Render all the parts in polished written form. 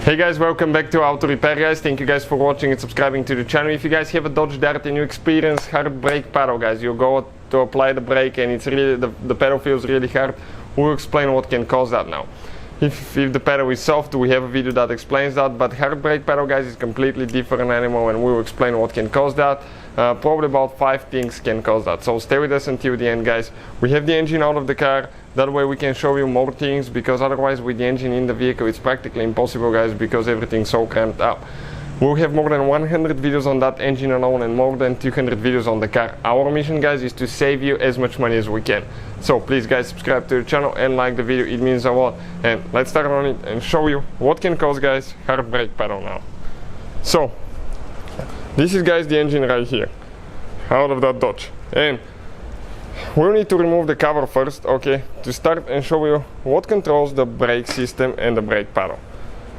Hey guys, welcome back to Auto Repair guys. Thank you guys for watching and subscribing to the channel. If you guys have a Dodge Dart and you experience hard brake pedal guys, you go to apply the brake and it's really the pedal feels really hard, we'll explain what can cause that now. If the pedal is soft, we have a video that explains that, but hard brake pedal guys is completely different animal and we will explain what can cause that. Probably about 5 things can cause that, so stay with us until the end guys. We have the engine out of the car, that way we can show you more things, because otherwise with the engine in the vehicle it's practically impossible guys, because everything's so cramped up. We'll have more than 100 videos on that engine alone and more than 200 videos on the car. Our mission guys is to save you as much money as we can. So please guys, subscribe to the channel and like the video, it means a lot. And let's start on it and show you what can cause guys hard brake pedal now. So this is guys the engine right here, out of that Dodge. And we'll need to remove the cover first, okay, to start and show you what controls the brake system and the brake pedal.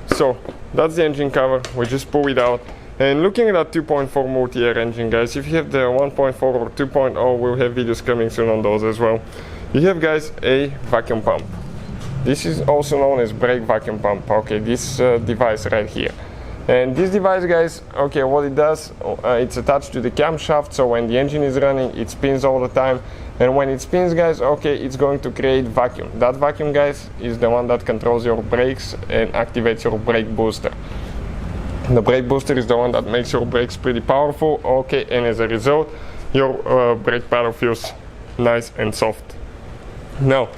So that's the engine cover, we just pull it out. And looking at that 2.4 multi-air engine guys, if you have the 1.4 or 2.0, we'll have videos coming soon on those as well. You have guys a vacuum pump. This is also known as brake vacuum pump, okay, this device right here. And this device guys, okay, what it does, it's attached to the camshaft, so when the engine is running it spins all the time, and when it spins guys, okay, it's going to create vacuum. That vacuum guys is the one that controls your brakes and activates your brake booster. The brake booster is the one that makes your brakes pretty powerful, okay, and as a result your brake pedal feels nice and soft. Now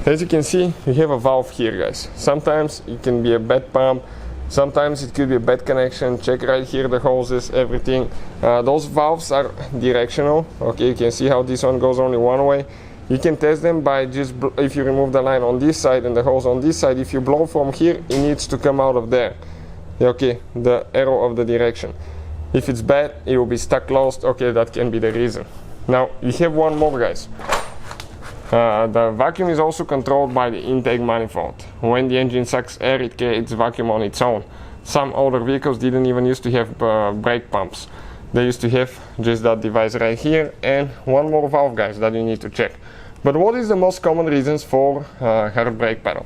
as you can see, you have a valve here guys. Sometimes it can be a bad pump, sometimes it could be a bad connection. Check right here the hoses, everything. Those valves are directional, okay, you can see how this one goes only one way. You can test them by just, if you remove the line on this side and the hose on this side, if you blow from here, it needs to come out of there, okay, the arrow of the direction. If it's bad, it will be stuck closed, okay, that can be the reason. Now you have one more guys. The vacuum is also controlled by the intake manifold. When the engine sucks air, it creates vacuum on its own. Some older vehicles didn't even used to have brake pumps. They used to have just that device right here and one more valve guys that you need to check. But what is the most common reasons for hard brake pedal?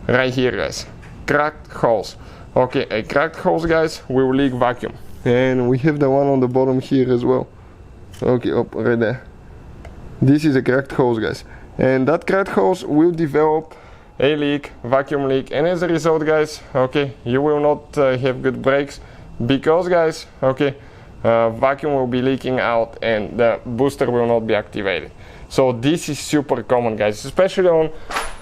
Right here guys, cracked holes. Okay, a cracked hose guys will leak vacuum. And we have the one on the bottom here as well. Okay, up right there. This is a cracked hose guys. And that cracked hose will develop a leak, vacuum leak, and as a result guys, okay, you will not have good brakes, because guys, okay, vacuum will be leaking out and the booster will not be activated. So this is super common guys, especially on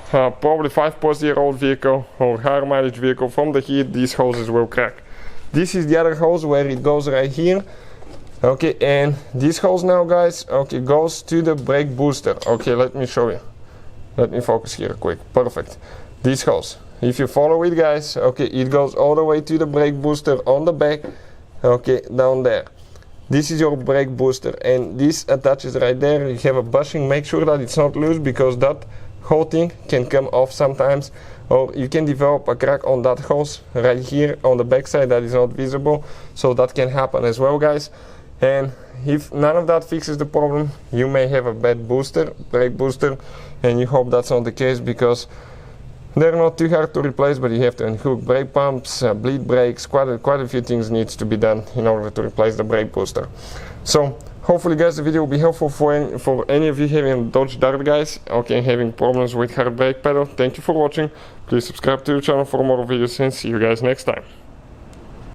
probably 5+ year old vehicle or higher mileage vehicle. From the heat these hoses will crack. This is the other hose where it goes right here. Okay, and this hose now guys, okay, goes to the brake booster. Okay, let me show you. Let me focus here quick. Perfect. This hose, if you follow it guys, okay, it goes all the way to the brake booster on the back, okay, down there. This is your brake booster and this attaches right there. You have a bushing, make sure that it's not loose, because that whole thing can come off sometimes, or you can develop a crack on that hose right here on the back side that is not visible, so that can happen as well guys. And if none of that fixes the problem, you may have a bad booster, brake booster, and you hope that's not the case, because they're not too hard to replace, but you have to unhook brake pumps, bleed brakes, quite a few things needs to be done in order to replace the brake booster. So hopefully guys the video will be helpful for any of you having a Dodge Dart guys, okay, having problems with hard brake pedal. Thank you for watching, please subscribe to the channel for more videos and see you guys next time.